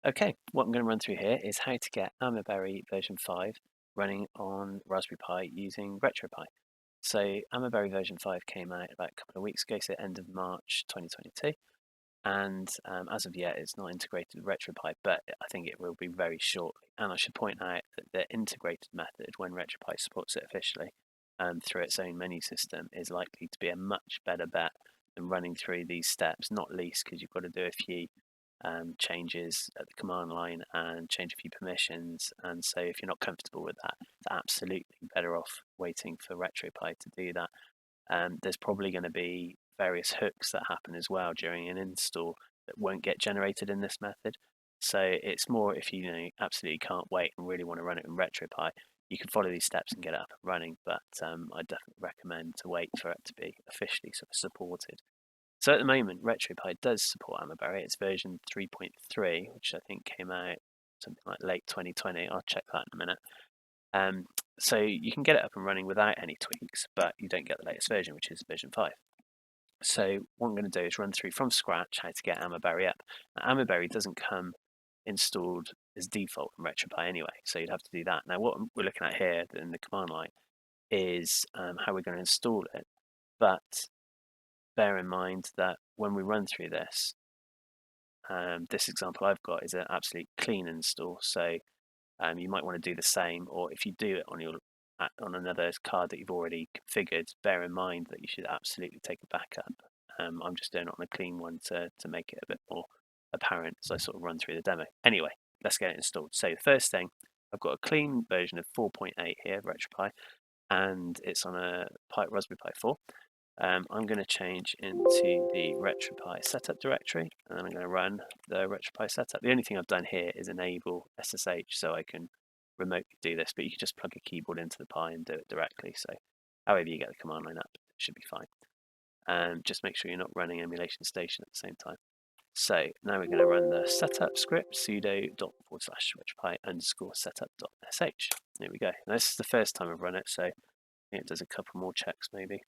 Okay, what I'm going to run through here is how to get Amiberry version 5 running on Raspberry Pi using RetroPie. So Amiberry version 5 came out about a couple of weeks ago, so end of March 2022, and as of yet it's not integrated with RetroPie, but I think it will be very shortly. And I should point out that the integrated method, when RetroPie supports it officially through its own menu system, is likely to be a much better bet than running through these steps, not least because you've got to do a few changes at the command line and change a few permissions. And so if you're not comfortable with that, it's absolutely better off waiting for RetroPie to do that. There's probably going to be various hooks that happen as well during an install that won't get generated in this method. So it's more if you absolutely can't wait and really want to run it in RetroPie, you can follow these steps and get it up and running. But I definitely recommend to wait for it to be officially sort of supported. So at the moment, RetroPie does support Amiberry. It's version 3.3, which I think came out something like late 2020. I'll check that in a minute. So you can get it up and running without any tweaks, but you don't get the latest version, which is version 5. So what I'm going to do is run through from scratch how to get Amiberry up. Now, Amiberry doesn't come installed as default in RetroPie anyway, so you'd have to do that. Now what we're looking at here in the command line is how we're going to install it, but bear in mind that when we run through this, this example I've got is an absolute clean install. So you might want to do the same, or if you do it on another card that you've already configured, bear in mind that you should absolutely take a backup. I'm just doing it on a clean one to make it a bit more apparent as I sort of run through the demo. Anyway, let's get it installed. So the first thing, I've got a clean version of 4.8 here, RetroPie, and it's on a Raspberry Pi 4. I'm going to change into the RetroPie setup directory, and then I'm going to run the RetroPie setup. The only thing I've done here is enable SSH so I can remotely do this, but you can just plug a keyboard into the Pi and do it directly. So however you get the command line up, it should be fine. Just make sure you're not running Emulation Station at the same time. So now we're going to run the setup script sudo./RetroPie_setup.sh. There we go. Now, this is the first time I've run it, so I think it does a couple more checks maybe.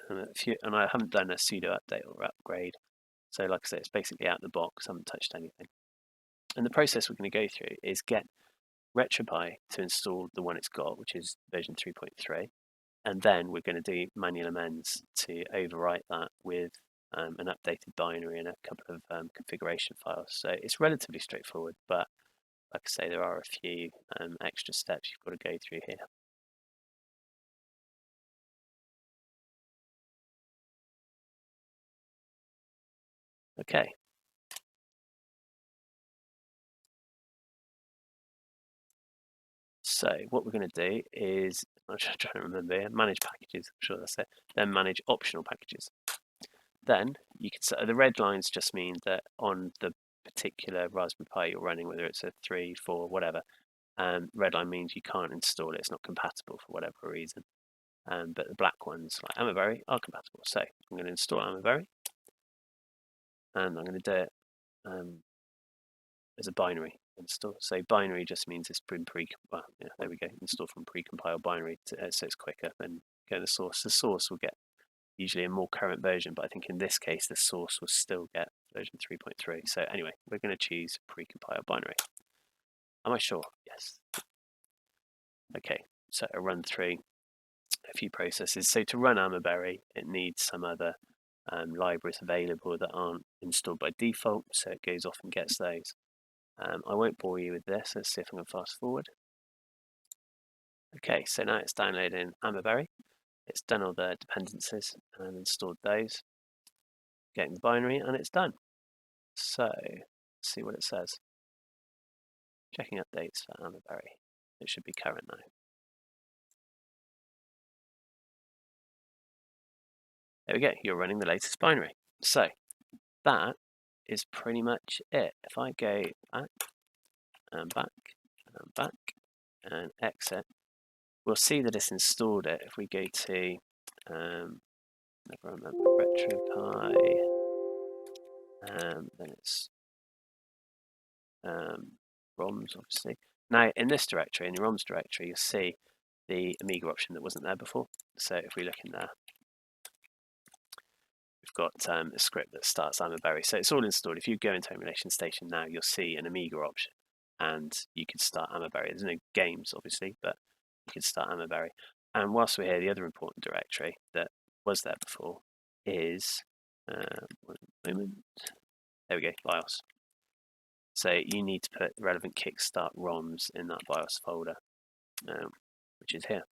And I haven't done a sudo update or upgrade. So like I say, it's basically out of the box, I haven't touched anything. And the process we're going to go through is get RetroPie to install the one it's got, which is version 3.3. And then we're going to do manual amends to overwrite that with an updated binary and a couple of configuration files. So it's relatively straightforward, but like I say, there are a few extra steps you've got to go through here. Okay. So what we're going to do is, I'm trying to remember here, manage packages, I'm sure that's it, then manage optional packages. Then you can set, the red lines just mean that on the particular Raspberry Pi you're running, whether it's a 3, 4, whatever, red line means you can't install it, it's not compatible for whatever reason. But the black ones, like Amiberry, are compatible. So I'm going to install Amiberry, and I'm going to do it as a binary install. So binary just means it's been there we go, installed from pre-compiled binary, so it's quicker than going to the source. The source will get usually a more current version, but I think in this case the source will still get version 3.3. So anyway, we're going to choose pre-compiled binary. Am I sure? Yes. Okay, so I run through a few processes. So to run Amiberry, it needs some other libraries available that aren't installed by default, so it goes off and gets those. I won't bore you with this. Let's see if I can fast forward. Okay, so now it's downloading Amiberry. It's done all the dependencies and installed those, getting the binary, and it's done. So let's see what it says. Checking updates for Amiberry. It should be current now. There we go, you're running the latest binary. So that is pretty much it. If I go back and back and back and exit, we'll see that it's installed it. If we go to, never remember, RetroPie, then it's ROMs, obviously. Now, in this directory, in the ROMs directory, you'll see the Amiga option that wasn't there before. So if we look in there, we've got a script that starts Amiberry. So it's all installed. If you go into Emulation Station now, you'll see an Amiga option, and you can start Amiberry. There's no games, obviously, but you can start Amiberry. And whilst we're here, the other important directory that was there before is, one moment, there we go, BIOS. So you need to put the relevant kickstart ROMs in that BIOS folder, which is here.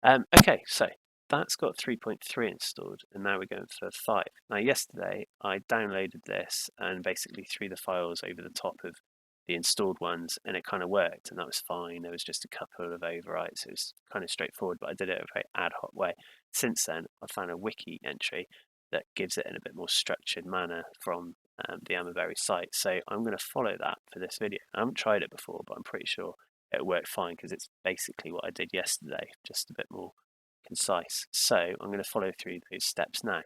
Okay, so that's got 3.3 installed, and now we're going for 5. Now, yesterday I downloaded this and basically threw the files over the top of the installed ones, and it kind of worked, and that was fine. There was just a couple of overwrites. It was kind of straightforward, but I did it in a very ad hoc way. Since then, I found a wiki entry that gives it in a bit more structured manner from the Amiberry site. So I'm going to follow that for this video. I haven't tried it before, but I'm pretty sure it worked fine because it's basically what I did yesterday, just a bit more concise. So I'm going to follow through those steps now.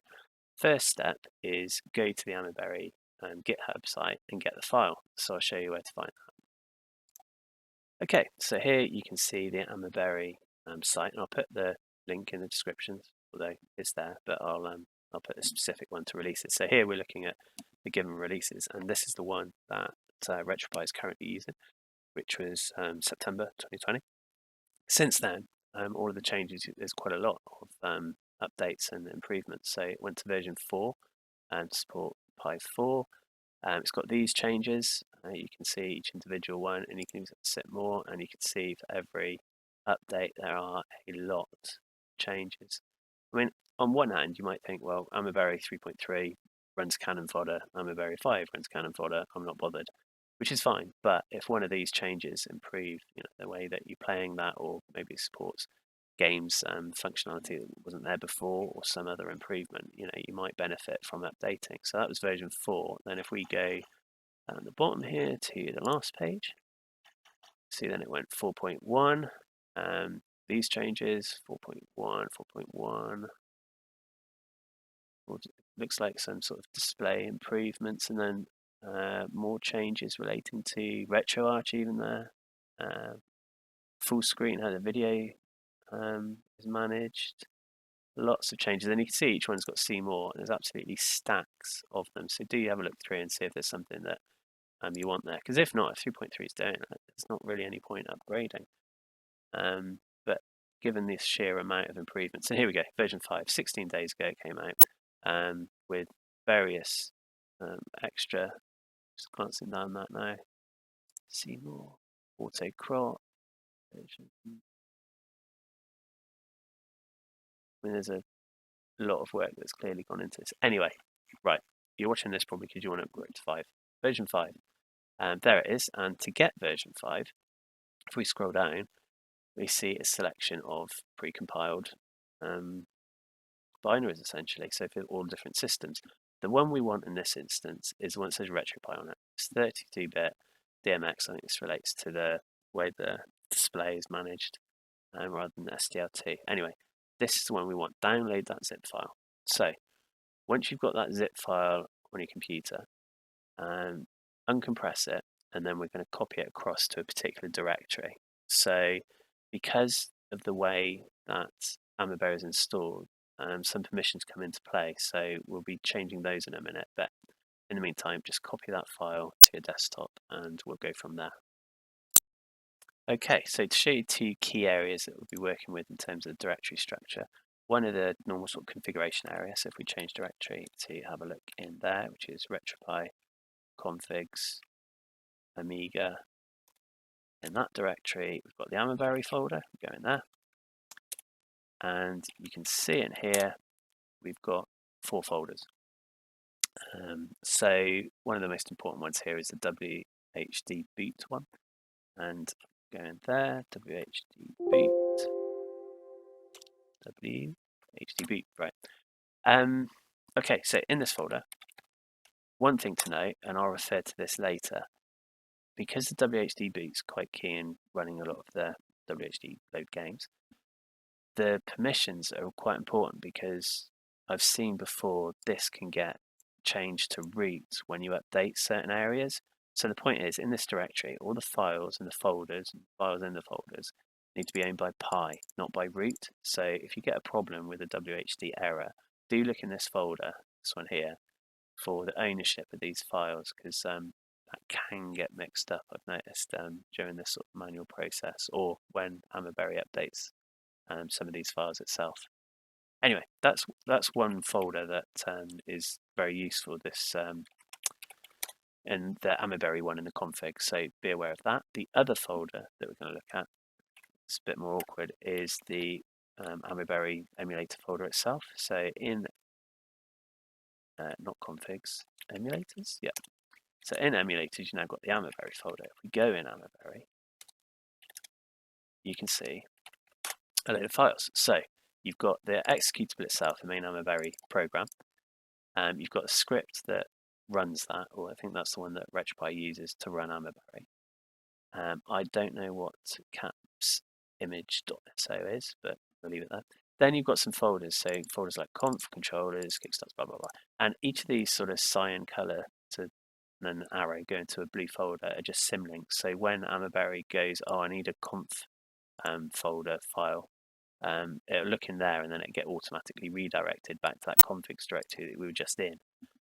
First step is go to the Amiberry GitHub site and get the file. So I'll show you where to find that. Okay, so here you can see the Amiberry site, and I'll put the link in the description, although it's there, but I'll put a specific one to releases. So here we're looking at the given releases, and this is the one that RetroPie is currently using, which was September 2020. Since then, all of the changes, there's quite a lot of updates and improvements. So it went to version 4 and support Pi 4. It's got these changes. You can see each individual one, and you can sit more, and you can see for every update there are a lot of changes. I mean, on one hand, you might think, well, Amiberry 3.3 runs Canon fodder, Amiberry 5 runs Canon fodder, I'm not bothered, which is fine. But if one of these changes improve, the way that you're playing that, or maybe it supports games functionality that wasn't there before, or some other improvement, you might benefit from updating. So that was version 4. Then if we go down the bottom here to the last page, see then it went 4.1. These changes 4.1, 4.1. Looks like some sort of display improvements, and then more changes relating to RetroArch even there. Full screen how the video is managed. Lots of changes, and you can see each one's got see more. There's absolutely stacks of them. So do have a look through and see if there's something that you want there. Because if not, if 3.3 is doing it, there's not really any point upgrading. But given this sheer amount of improvements, so here we go, version 5, 16 days ago it came out, with various extra, just glancing down that now, see more, auto crop, version. I mean, there's a lot of work that's clearly gone into this. Anyway, right, you're watching this probably because you want to upgrade to 5. Version 5, there it is. And to get version 5, if we scroll down, we see a selection of pre-compiled binaries, essentially. So for all different systems, the one we want in this instance is the one that says RetroPie on it. It's 32-bit DMX. I think this relates to the way the display is managed rather than SDLT. Anyway, this is the one we want. Download that zip file. So once you've got that zip file on your computer, uncompress it, and then we're going to copy it across to a particular directory. So because of the way that Amiberry is installed, some permissions come into play. So we'll be changing those in a minute. But in the meantime, just copy that file to your desktop, and we'll go from there. Okay, so to show you 2 key areas that we'll be working with in terms of directory structure, one of the normal sort of configuration areas. So if we change directory to have a look in there, which is RetroPie configs Amiga. In that directory, we've got the Amiberry folder. Go in there, and you can see in here we've got 4 folders. So one of the most important ones here is the WHD boot one, and go in there, WHD boot, WHD boot, right. Okay, so in this folder, one thing to note, and I'll refer to this later, because the WHD boot's quite key in running a lot of the WHD load games, the permissions are quite important, because I've seen before this can get changed to root when you update certain areas. So the point is, in this directory, all the files and the folders and files in the folders need to be owned by Pi, not by root. So if you get a problem with a WHD error, do look in this folder, this one here, for the ownership of these files, because that can get mixed up, I've noticed, during this sort of manual process, or when Amiberry updates some of these files itself. Anyway, that's one folder that is very useful, this and the Amiberry one in the config, so be aware of that. The other folder that we're going to look at, it's a bit more awkward, is the Amiberry emulator folder itself. So in not configs, emulators, yeah. So in emulators, you've now got the Amiberry folder. If we go in Amiberry, you can see a load of files. So you've got the executable itself, the main Amiberry program. You've got a script that runs that, or I think that's the one that RetroPie uses to run Amiberry. I don't know what caps image.so is, but we'll leave it there. Then you've got some folders, so folders like conf, controllers, kickstarts, blah, blah, blah. And each of these sort of cyan color to an arrow go into a blue folder are just symlinks. So when Amiberry goes, oh, I need a conf folder file, it'll look in there and then it get automatically redirected back to that configs directory that we were just in.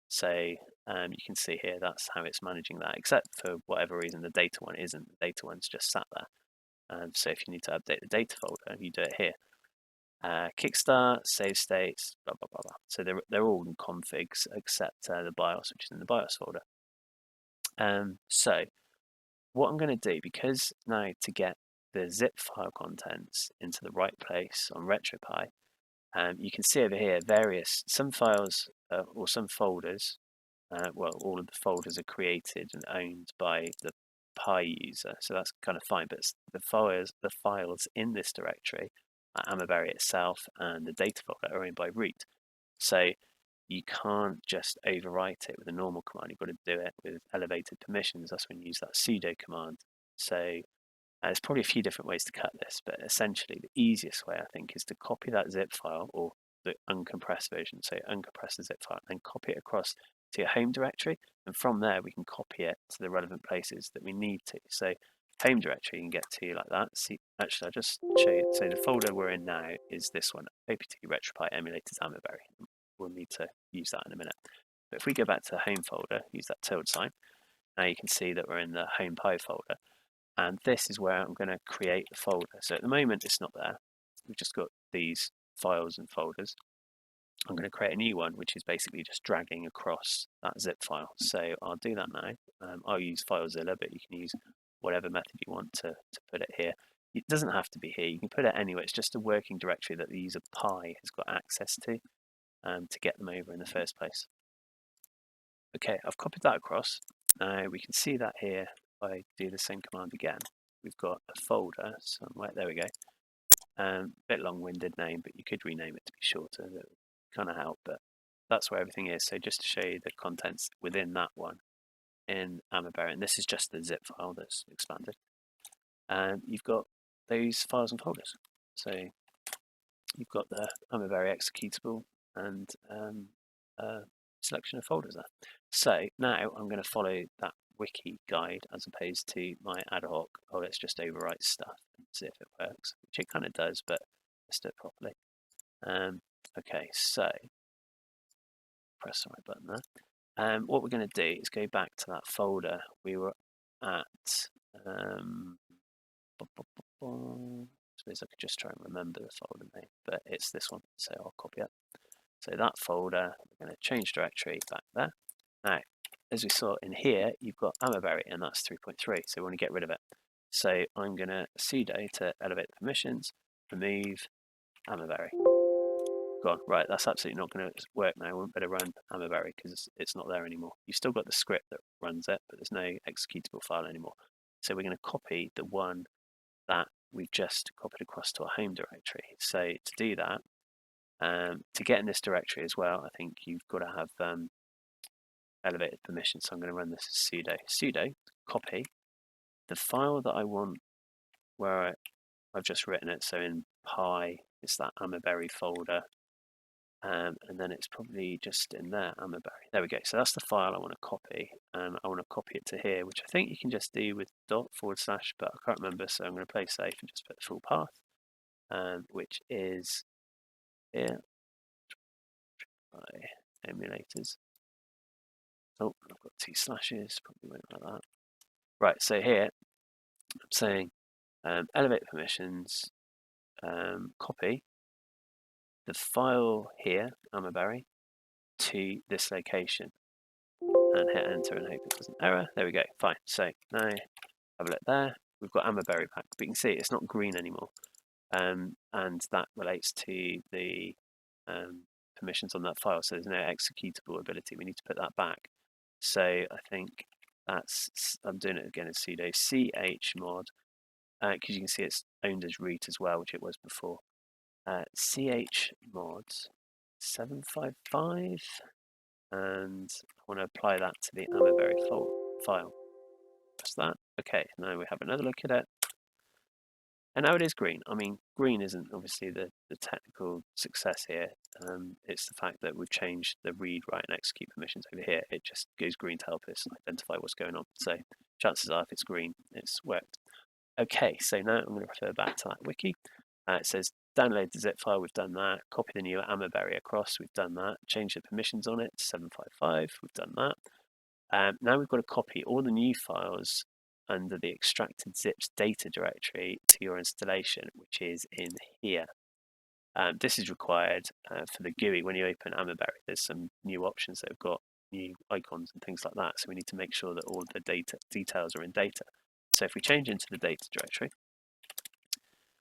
So you can see here that's how it's managing that, except for whatever reason the data one isn't. The data one's just sat there. So if you need to update the data folder, you do it here. Kickstart, save states, blah, blah, blah, blah. So they're all in configs except the BIOS, which is in the BIOS folder. So what I'm going to do, because now to get the zip file contents into the right place on RetroPie, you can see over here some files or some folders, well, all of the folders are created and owned by the Pi user, so that's kind of fine, but the files in this directory, Amiberry itself and the data folder, are owned by root. So you can't just overwrite it with a normal command. You've got to do it with elevated permissions. That's when you use that sudo command. So there's probably a few different ways to cut this, but essentially the easiest way, I think, is to copy that zip file, or the uncompressed version, so uncompress the zip file and copy it across to your home directory, and from there we can copy it to the relevant places that we need to. So home directory you can get to like that. See, actually I'll just show you. So the folder we're in now is this one, apt RetroPie Emulators Amiberry. We'll need to use that in a minute. But if we go back to the home folder, use that tilde sign, now you can see that we're in the home Pi folder. And this is where I'm going to create a folder. So at the moment it's not there. We've just got these files and folders. I'm going to create a new one, which is basically just dragging across that zip file. So I'll do that now. I'll use FileZilla, but you can use whatever method you want to put it here. It doesn't have to be here. You can put it anywhere. It's just a working directory that the user Pi has got access to get them over in the first place. Okay, I've copied that across. Now we can see that here. If I do the same command again, we've got a folder somewhere. There we go. Bit long-winded name, but you could rename it to be shorter. That would kind of help, but that's where everything is. So just to show you the contents within that one in Amiberry, and this is just the zip file that's expanded. You've got those files and folders. So you've got the Amiberry executable and selection of folders there. So now I'm going to follow that wiki guide as opposed to my ad hoc, oh, let's just overwrite stuff and see if it works, which it kind of does, but let's do it properly. Okay, so press the right button there. What we're going to do is go back to that folder we were at. Suppose I could just try and remember the folder name, but it's this one, so I'll copy it. So that folder, we're going to change directory back there. Now, as we saw in here, you've got Amiberry, and that's 3.3, so we want to get rid of it. So I'm going to sudo to elevate the permissions, remove Amiberry. Gone. Right, that's absolutely not going to work now. I won't better run Amiberry because it's not there anymore. You've still got the script that runs it, but there's no executable file anymore. So we're going to copy the one that we've just copied across to our home directory. So to do that, to get in this directory as well, I think you've got to have elevated permissions. So I'm going to run this as sudo copy the file that I want where I've just written it. So in Pi, it's that Amiberry folder. And then it's probably just in there, Amiberry. There we go. So that's the file I want to copy, and I want to copy it to here, which I think you can just do with // but I can't remember, so I'm going to play safe and just put the full path, which is here. RetroPie emulators. Oh, I've got 2 slashes, probably won't like that. Right, so here I'm saying elevate permissions, copy the file here, Amiberry, to this location, and hit enter and hope it doesn't error. There we go, fine. So now have a look there. We've got Amiberry back, but you can see it's not green anymore, and that relates to the permissions on that file. So there's no executable ability. We need to put that back. So I think that's, I'm doing it again as sudo chmod, because you can see it's owned as root as well, which it was before. Chmod 755, and I want to apply that to the Amiberry file. Press that. Okay, now we have another look at it. And now it is green. I mean, green isn't obviously the technical success here. It's the fact that we've changed the read, write, and execute permissions over here. It just goes green to help us identify what's going on. So chances are, if it's green, it's worked. Okay, so now I'm going to refer back to that wiki. It says download the zip file. We've done that. Copy the new Amiberry across. We've done that. Change the permissions on it to 755. We've done that. Now we've got to copy all the new files under the extracted zips data directory to your installation, which is in here. This is required for the GUI. When you open Amiberry, there's some new options that have got new icons and things like that. So we need to make sure that all of the details are in data. So if we change into the data directory,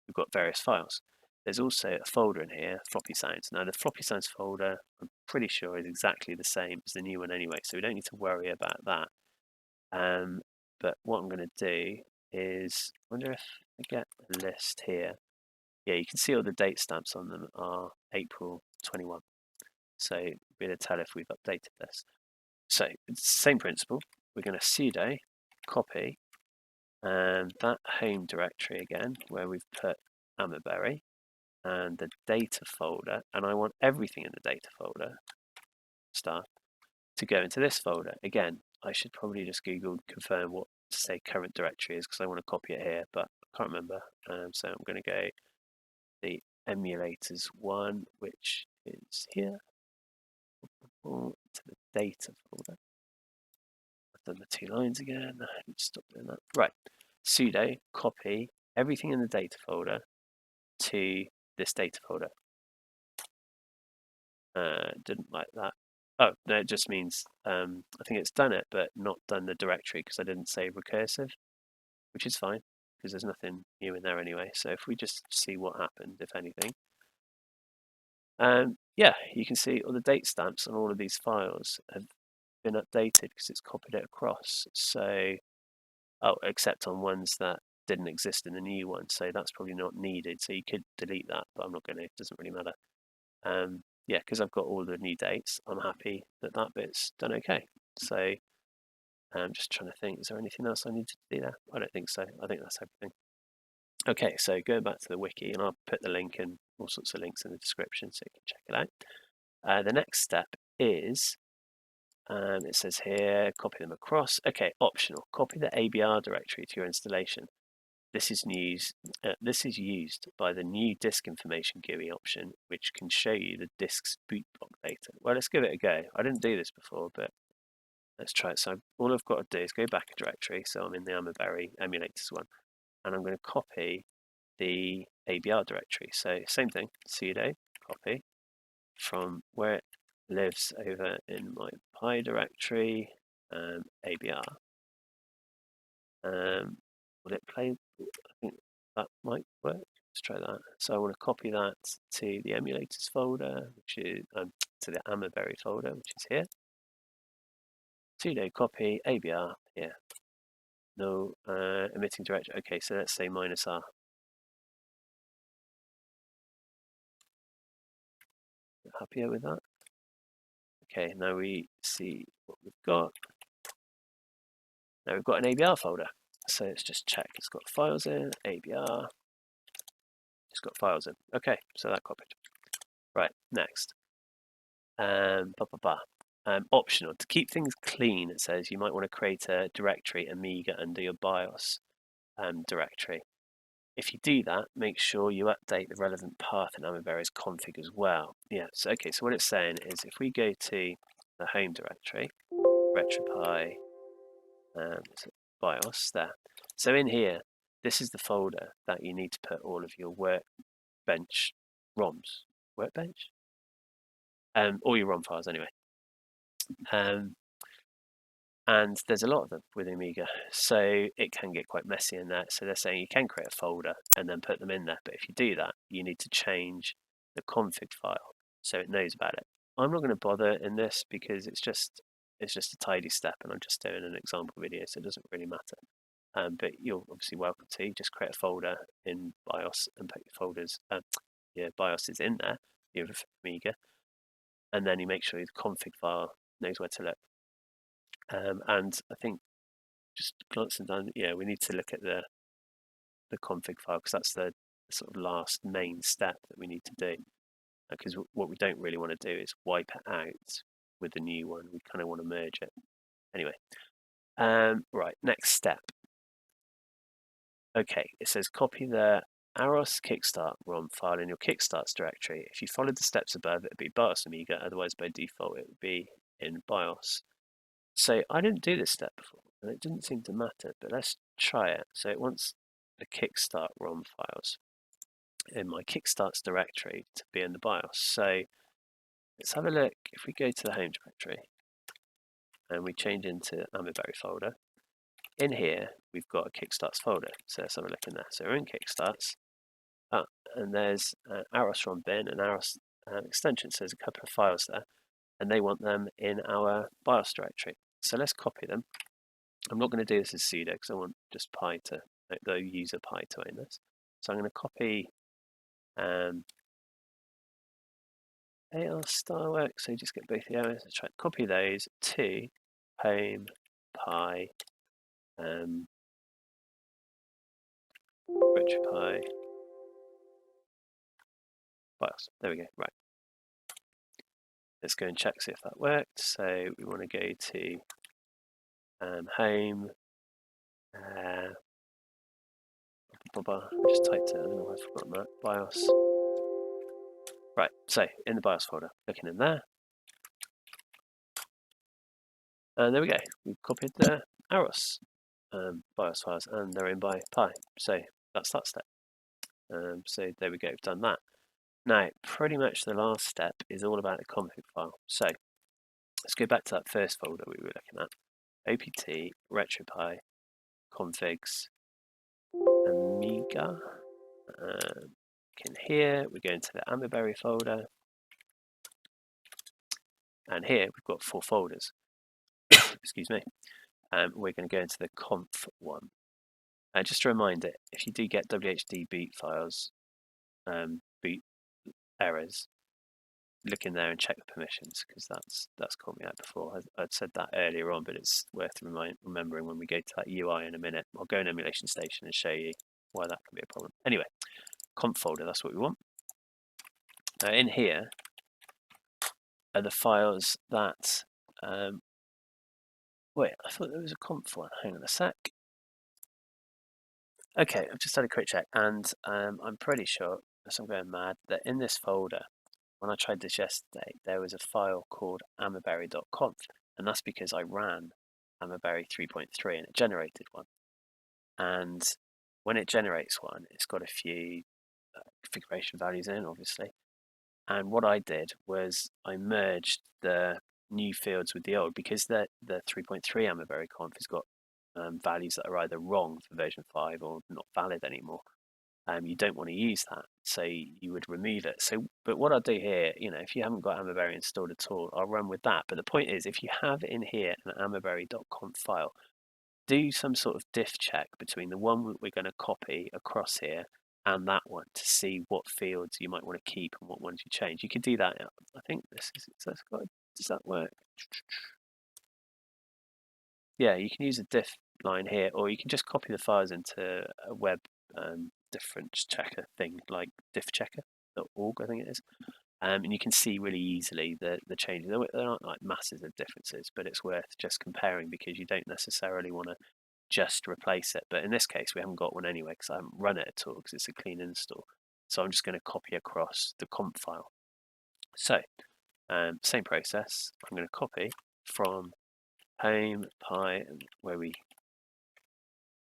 we've got various files. There's also a folder in here, floppy sounds. Now the floppy sounds folder, I'm pretty sure is exactly the same as the new one anyway, so we don't need to worry about that. But what I'm going to do is, I wonder if I get a list here. Yeah, you can see all the date stamps on them are April 21. So we'll tell if we've updated this. So it's the same principle. We're going to sudo copy that home directory again, where we've put Amiberry, and the data folder, and I want everything in the data folder, to go into this folder. Again, I should probably just Google confirm what say current directory is, because I want to copy it here, but I can't remember. So I'm going to go the emulators one, which is here, to the data folder. I've done the 2 lines again. I need to stop doing that. Right, sudo copy everything in the data folder to this data folder. Didn't like that. Oh, no, it just means I think it's done it, but not done the directory, because I didn't say recursive, which is fine, because there's nothing new in there anyway. So if we just see what happened, if anything, yeah, you can see all the date stamps on all of these files have been updated because it's copied it across. So, except on ones that didn't exist in the new one, so that's probably not needed. So you could delete that, but I'm not going to. It doesn't really matter. Yeah, because I've got all the new dates, I'm happy that that bit's done okay. So I'm just trying to think, is there anything else I need to do there? I don't think so. I think that's everything. Okay, so going back to the wiki, and I'll put the link and all sorts of links in the description so you can check it out. The next step is, it says here, copy them across. Okay, optional. Copy the ABR directory to your installation. This is used by the new disk information GUI option, which can show you the disk's boot block data. Well, let's give it a go. I didn't do this before, but let's try it. So all I've got to do is go back a directory. So I'm in the Amiberry emulators one, and I'm going to copy the ABR directory. So same thing, sudo copy from where it lives over in my pi directory, ABR. Will it play? I think that might work. Let's try that. So I want to copy that to the emulators folder, which is to the Amiberry folder, which is here. Sudo copy ABR here. No emitting directory. Okay, so let's say -r. Happier with that? Okay, now we see what we've got. Now we've got an ABR folder. So let's just check it's got files in, ABR. It's got files in. Okay, so that copied. Right, next. Optional. To keep things clean, it says you might want to create a directory Amiga under your BIOS directory. If you do that, make sure you update the relevant path in Amiberry's config as well. Yeah, so okay, so what it's saying is if we go to the home directory, RetroPie BIOS there. So in here, this is the folder that you need to put all of your workbench ROMs. Workbench? All your ROM files anyway. And there's a lot of them with Amiga, so it can get quite messy in that. So they're saying you can create a folder and then put them in there, but if you do that, you need to change the config file so it knows about it. I'm not going to bother in this because it's just a tidy step, and I'm just doing an example video, so it doesn't really matter. But you're obviously welcome to just create a folder in BIOS and put your folders, your BIOS is in there, your Amiga, and then you make sure the config file knows where to look. And I think just glancing down, yeah, we need to look at the config file because that's the sort of last main step that we need to do. Because what we don't really want to do is wipe it out with the new one. We kind of want to merge it. Anyway, right, next step. Okay, it says copy the AROS Kickstart ROM file in your Kickstarts directory. If you followed the steps above, it would be BIOS Amiga. Otherwise, by default, it would be in BIOS. So I didn't do this step before, and it didn't seem to matter, but let's try it. So it wants the Kickstart ROM files in my Kickstarts directory to be in the BIOS. So let's have a look. If we go to the home directory and we change into Amiberry folder, in here we've got a Kickstarts folder. So let's have a look in there. So we're in Kickstarts, and there's AROS ROM bin and AROS extension. So there's a couple of files there, and they want them in our BIOS directory. So let's copy them. I'm not going to do this as sudo because I want just Pi to, the user Pi to own this. So I'm going to copy AR style work. So you just get both the arrows. Let's try to copy those to home Pi RetroPie BIOS. There we go. Right. Let's go and check see if that worked. So we want to go to home. I just typed it. I don't know why I've forgotten that. BIOS. Right. So in the BIOS folder, looking in there. And there we go. We've copied the AROS BIOS files, and they're in by Pi. So that's that step. So there we go. We've done that. Now, pretty much the last step is all about the config file. So let's go back to that first folder we were looking at. OPT, RetroPie, configs, Amiga. In here, we go into the Amiberry folder. And here we've got 4 folders. Excuse me. We're going to go into the conf one. Just a reminder, if you do get WHD boot files, boot errors, look in there and check the permissions because that's caught me out before. I'd said that earlier on, but it's worth remembering when we go to that UI in a minute. I'll go in Emulation Station and show you why that can be a problem. Anyway, conf folder, that's what we want. Now in here are the files that, wait, I thought there was a conf one. Hang on a sec. Okay, I've just had a quick check, and I'm pretty sure, unless I'm going mad, that in this folder, when I tried this yesterday, there was a file called amiberry.conf, and that's because I ran Amiberry 3.3 and it generated one. And when it generates one, it's got a few configuration values in, obviously. And what I did was I merged the new fields with the old because the 3.3 Amiberry Conf has got values that are either wrong for version 5 or not valid anymore. You don't want to use that, so you would remove it. So, but what I'll do here, if you haven't got Amiberry installed at all, I'll run with that. But the point is, if you have in here an amiberry.conf file, do some sort of diff check between the one we're going to copy across here and that one to see what fields you might want to keep and what ones you change. You can do that. I think this is. Does that work? Yeah, you can use a diff line here, or you can just copy the files into a web difference checker thing like diffchecker.org, I think it is. And you can see really easily the changes. There aren't like masses of differences, but it's worth just comparing because you don't necessarily want to just replace it. But in this case, we haven't got one anyway because I haven't run it at all because it's a clean install. So I'm just going to copy across the conf file. So same process. I'm going to copy from home pi where we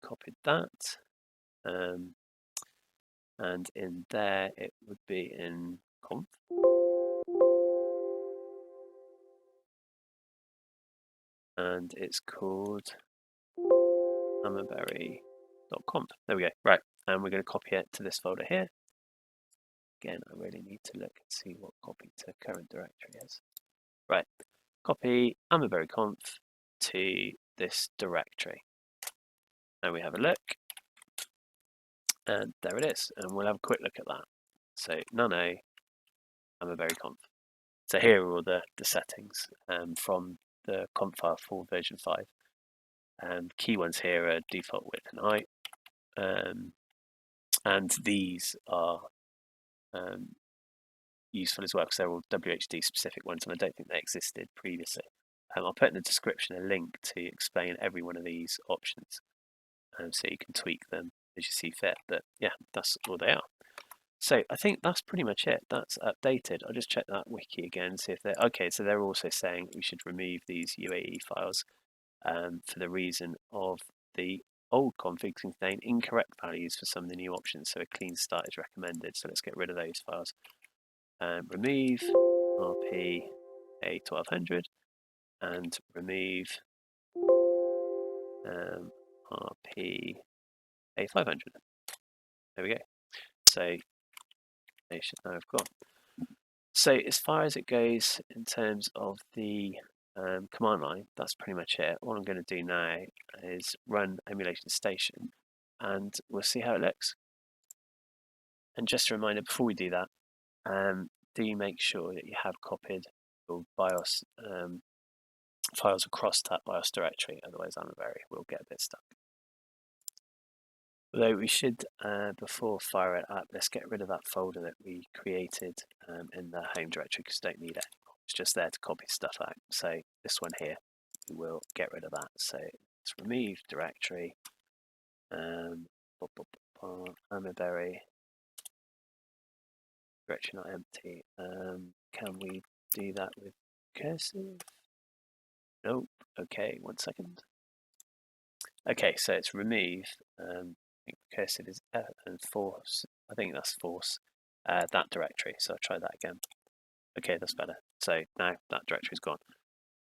copied that, and in there it would be in conf. And it's called amiberry.conf. There we go. Right, and we're going to copy it to this folder here. Again, I really need to look and see what copy to current directory is. Right, copy Amiberry Conf to this directory. And we have a look, and there it is. And we'll have a quick look at that. So nano Amiberry Conf. So here are all the settings from the conf file for version 5. Key ones here are default width and height. And these are useful as well because they're all WHD specific ones, and I don't think they existed previously. I'll put in the description a link to explain every one of these options, so you can tweak them as you see fit. But yeah, that's all they are. So I think that's pretty much it. That's updated. I'll just check that wiki again, see if they're okay. So they're also saying we should remove these UAE files for the reason of the old configs contain incorrect values for some of the new options. So a clean start is recommended. So let's get rid of those files. Remove RP A1200 and remove RP A500. There we go. So they should now have gone. So as far as it goes in terms of the command line, that's pretty much it. All I'm going to do now is run Emulation Station, and we'll see how it looks. And just a reminder before we do that, do make sure that you have copied your BIOS files across that BIOS directory, otherwise Amiberry will get a bit stuck. Although we should, before fire it up, let's get rid of that folder that we created in the home directory because we don't need it. It's just there to copy stuff out. So this one here, we will get rid of that. So let's remove directory, Amiberry, directory not empty. Can we do that with cursive? Nope. Okay, 1 second. Okay, so it's remove. I think cursive is and force. I think that's force. That directory. So I'll try that again. Okay, that's better. So now that directory is gone.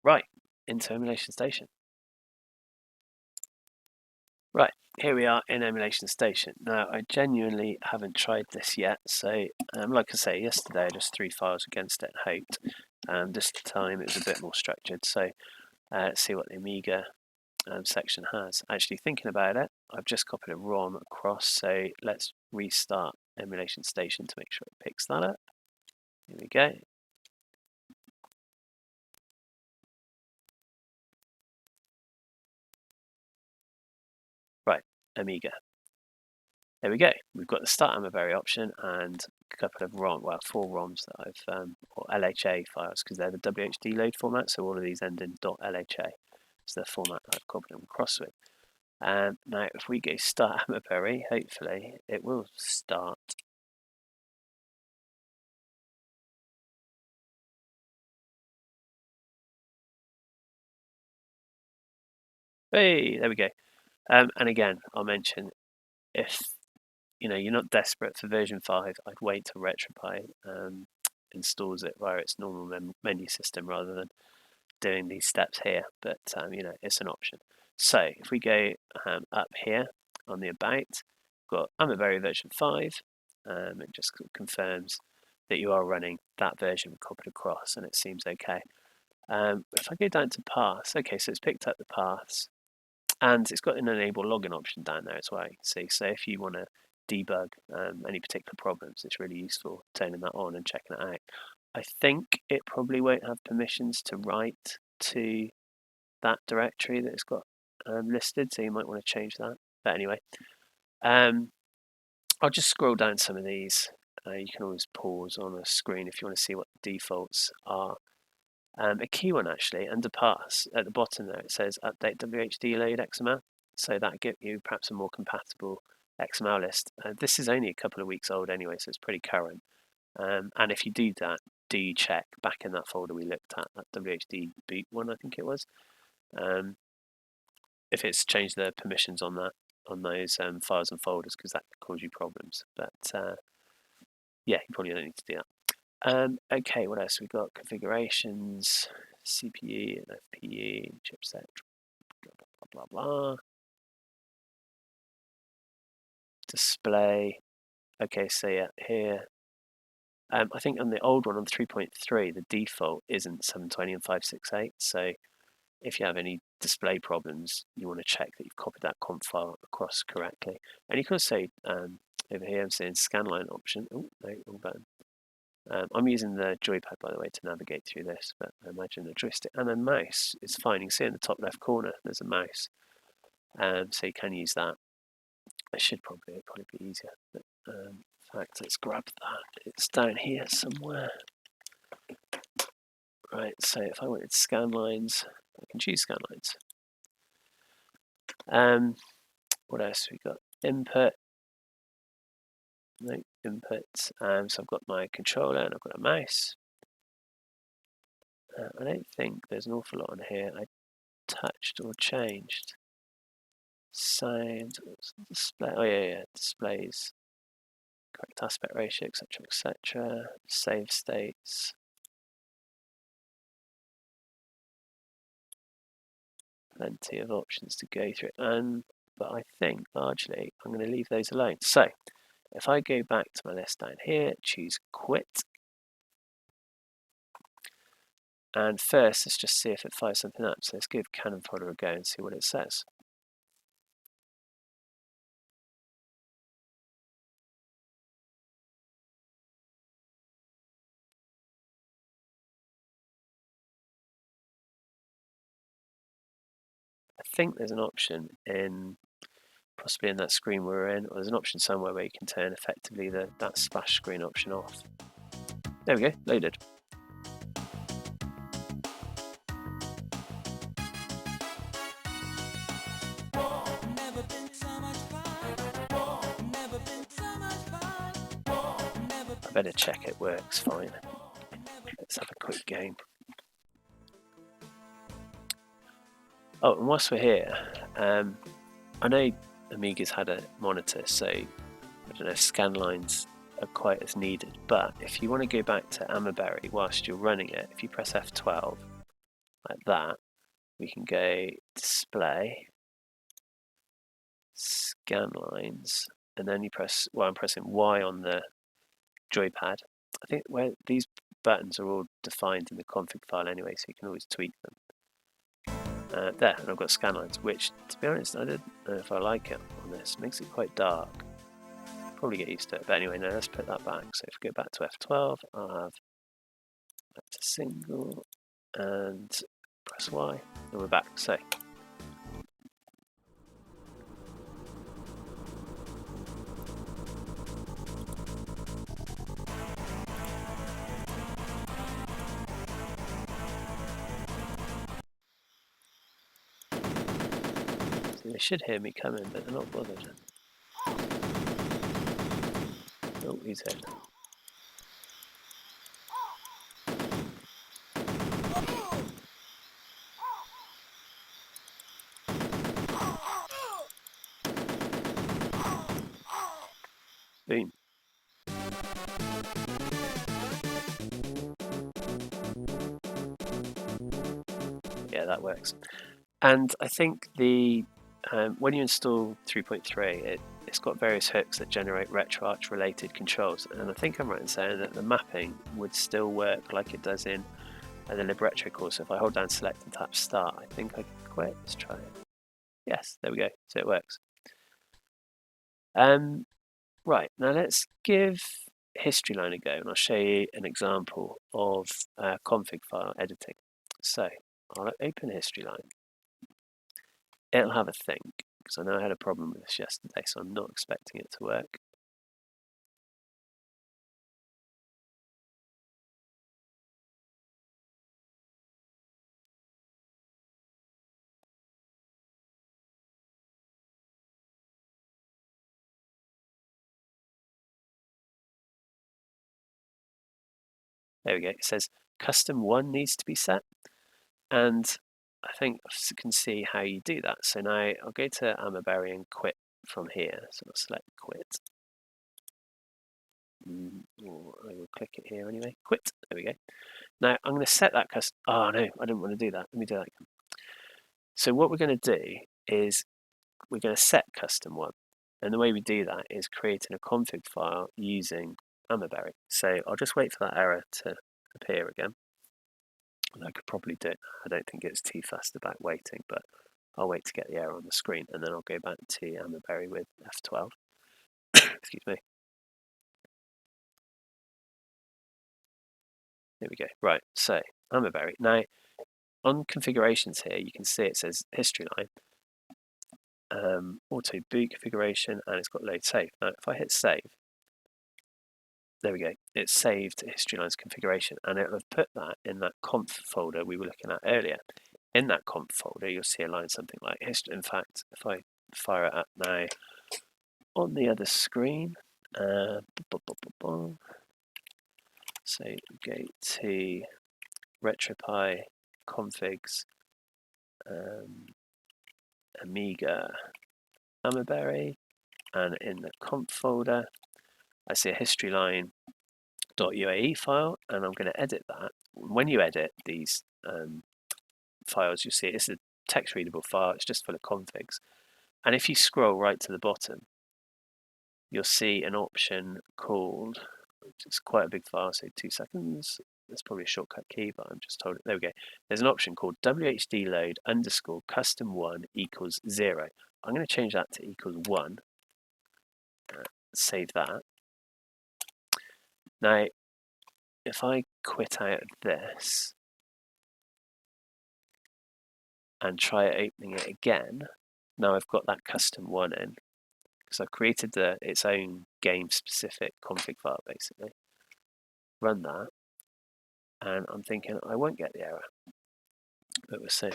Right, into Emulation Station. Right, here we are in Emulation Station. Now, I genuinely haven't tried this yet. So, like I say, yesterday I just threw files against it and hoped. This time it was a bit more structured. So, let's see what the Amiga section has. Actually, thinking about it, I've just copied a ROM across. So let's restart Emulation Station to make sure it picks that up. Here we go. Right, Amiga. There we go. We've got the Start Amiberry option and a couple of ROM, well, 4 ROMs that I've, or LHA files, because they're the WHD load format. So all of these end in .lha. It's the format I've copied them across with. Now, if we go Start Amiberry, hopefully it will start. Hey, there we go. And again, I'll mention if you're not desperate for version 5, I'd wait till RetroPie installs it via its normal menu system rather than doing these steps here. But it's an option. So if we go up here on the About, we've got Amiberry version 5. It just confirms that you are running that version copied across, and it seems okay. If I go down to paths, okay, so it's picked up the paths. And it's got an enable login option down there as well. You can see, so if you want to debug any particular problems, it's really useful turning that on and checking it out. I think it probably won't have permissions to write to that directory that it's got listed, so you might want to change that. But anyway, I'll just scroll down some of these. You can always pause on a screen if you want to see what the defaults are. A key one actually, under paths, at the bottom there, it says update WHD load XML. so that give you perhaps a more compatible XML list. This is only a couple of weeks old anyway, so it's pretty current. And if you do that, do check back in that folder we looked at, that WHD boot one, I think it was. If it's changed the permissions on those files and folders, because that could cause you problems. But yeah, you probably don't need to do that. Okay, what else? We've got configurations, CPU and FPU, chipset, blah, blah, blah. Display. Okay, so yeah, here. I think on the old one, on 3.3, the default isn't 720 and 568. So if you have any display problems, you want to check that you've copied that conf file across correctly. And you can say over here, I'm saying scanline option. Oh, no, wrong button. I'm using the joypad, by the way, to navigate through this, but I imagine the joystick and the mouse is fine. You can see in the top left corner, there's a mouse. So you can use that. It should probably be easier. But, in fact, let's grab that. It's down here somewhere. Right, so if I wanted scan lines, I can choose scan lines. What else we got? Input. No, input. So I've got my controller and I've got a mouse. I don't think there's an awful lot on here I touched or changed. Sound, display. Oh yeah, displays. Correct aspect ratio, etc., etc. Save states. Plenty of options to go through, but I think largely I'm going to leave those alone. So if I go back to my list down here, choose quit, and first let's just see if it fires something up. So let's give Canon folder a go and see what it says. I think there's an option in possibly in that screen we're in, or there's an option somewhere where you can turn effectively that splash screen option off. There we go, loaded. I better check it works fine. Let's have a quick game. Oh, and whilst we're here, I know Amiga's had a monitor, so I don't know if scan lines are quite as needed, but if you want to go back to Amiberry whilst you're running it, if you press F12 like that, we can go display, scan lines, and then you press, well, I'm pressing Y on the joypad. I think where these buttons are all defined in the config file anyway, so you can always tweak them. There, and I've got scan lines, which, to be honest, I don't know if I like it on this. It makes it quite dark. Probably get used to it, but anyway, no, let's put that back. So if we go back to F12, I'll have back to single and press Y, and we're back. So they should hear me coming, but they're not bothered. Oh, he's in. Boom. Yeah, that works. And I think the when you install 3.3, it's got various hooks that generate RetroArch related controls, and I think I'm right in saying that the mapping would still work like it does in the libretro course. So if I hold down select and tap start, I think I can quit. Let's try it. Yes, there we go. So it works. Right, now let's give Historyline a go, and I'll show you an example of config file editing. So I'll open Historyline. It'll have a think, because I know I had a problem with this yesterday, so I'm not expecting it to work. There we go. It says custom 1 needs to be set, and I think I can see how you do that. So now I'll go to Amiberry and quit from here. So I'll select quit. Or I will click it here anyway. Quit. There we go. Now I'm going to set that custom. Oh no, I didn't want to do that. Let me do that again. So what we're going to do is we're going to set custom 1. And the way we do that is creating a config file using Amiberry. So I'll just wait for that error to appear again. And I could probably do it. I don't think it's too fast about waiting, but I'll wait to get the error on the screen, and then I'll go back to Amiberry with F12. Excuse me. There we go. Right, so Amiberry. Now, on configurations here, you can see it says Historyline, auto boot configuration, and it's got load save. Now, if I hit save, there we go. It's saved Historyline's configuration, and it'll have put that in that conf folder we were looking at earlier. In that conf folder, you'll see a line something like history. In fact, if I fire it up now on the other screen, so go to RetroPie configs, Amiga Amiberry, and in the conf folder, I see a historyline.uae file, and I'm going to edit that. When you edit these files, you'll see it's a text readable file. It's just full of configs. And if you scroll right to the bottom, you'll see an option called, which is quite a big file, so 2 seconds. There's probably a shortcut key, but I'm just told it. There we go. There's an option called WHD load underscore custom 1 equals 0. I'm going to change that to equals 1. Save that. Now, if I quit out of this and try opening it again, now I've got that custom 1 in, because I've created its own game-specific config file, basically. Run that, and I'm thinking I won't get the error, but we'll see.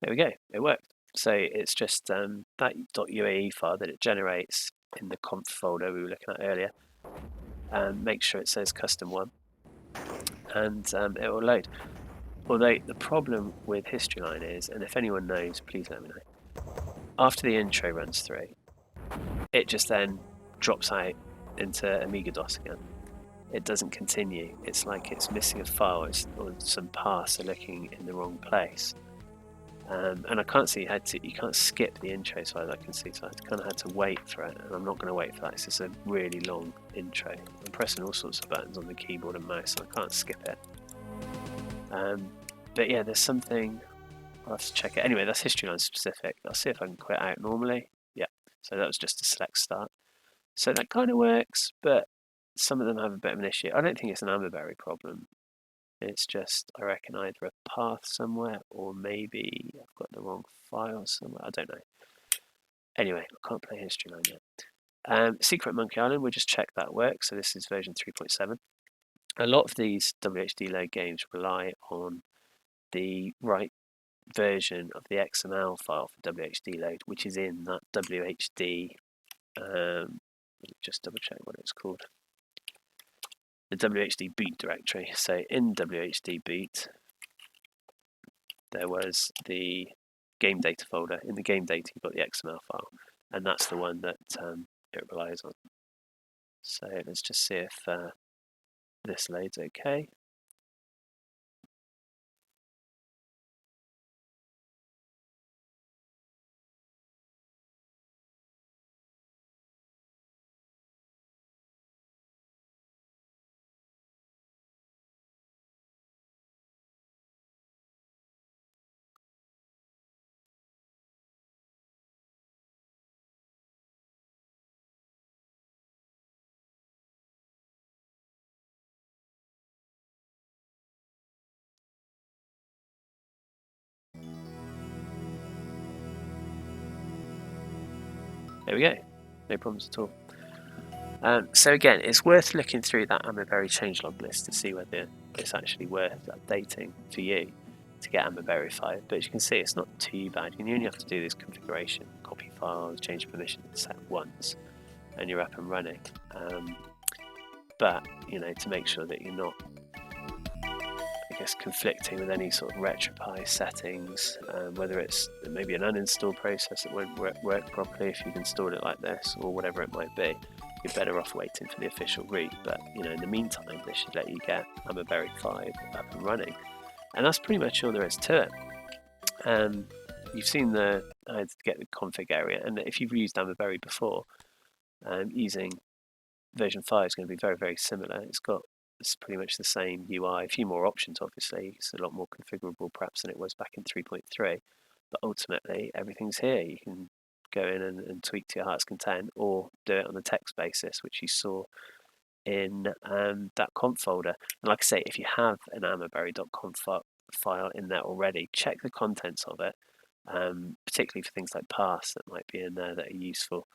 There we go, it worked. So it's just that .uae file that it generates in the conf folder we were looking at earlier. Make sure it says custom 1, and it will load. Although the problem with Historyline is, and if anyone knows, please let me know, after the intro runs through, it just then drops out into Amiga DOS again. It doesn't continue. It's like it's missing a file, or some paths are looking in the wrong place. And I can't see how you can't skip the intro as far as I can see, so I kind of had to wait for it, and I'm not going to wait for that. It's just a really long intro. I'm pressing all sorts of buttons on the keyboard and mouse, so I can't skip it. But yeah, there's something, I'll have to check it. Anyway, that's Historyline specific. I'll see if I can quit out normally. Yeah, so that was just a select start. So that kind of works, but some of them have a bit of an issue. I don't think it's an Amiberry problem. It's just, I reckon, either a path somewhere, or maybe I've got the wrong file somewhere. I don't know. Anyway, I can't play Historyline yet. Secret Monkey Island, we'll just check that works. So this is version 3.7. A lot of these WHD load games rely on the right version of the XML file for WHD load, which is in that WHD, just double check what it's called, the WHD boot directory. So in WHD boot, there was the game data folder. In the game data, you've got the XML file, and that's the one that it relies on. So let's just see if this loads okay. There we go. No problems at all. So again, it's worth looking through that Amiberry changelog list to see whether it's actually worth updating for you to get Amiberry 5. But as you can see, it's not too bad. You only have to do this configuration, copy files, change permissions set once, and you're up and running. But to make sure that you're not, I guess, conflicting with any sort of RetroPie settings, whether it's maybe an uninstall process that won't work properly if you've installed it like this, or whatever it might be, you're better off waiting for the official root. But in the meantime, this should let you get Amiberry 5 up and running, and that's pretty much all there is to it. You've seen how to get the config area, and if you've used Amiberry before, using version 5 is going to be very, very similar. It's pretty much the same UI, a few more options, obviously. It's a lot more configurable, perhaps, than it was back in 3.3. But ultimately, everything's here. You can go in and tweak to your heart's content, or do it on the text basis, which you saw in that conf folder. And like I say, if you have an amiberry.conf file in there already, check the contents of it, particularly for things like paths that might be in there that are useful.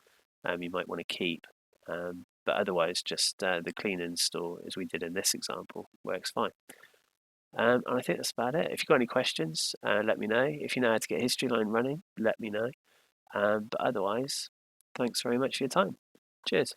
You might want to keep. But otherwise, just the clean install, as we did in this example, works fine. And I think that's about it. If you've got any questions, let me know. If you know how to get Historyline running, let me know. But otherwise, thanks very much for your time. Cheers.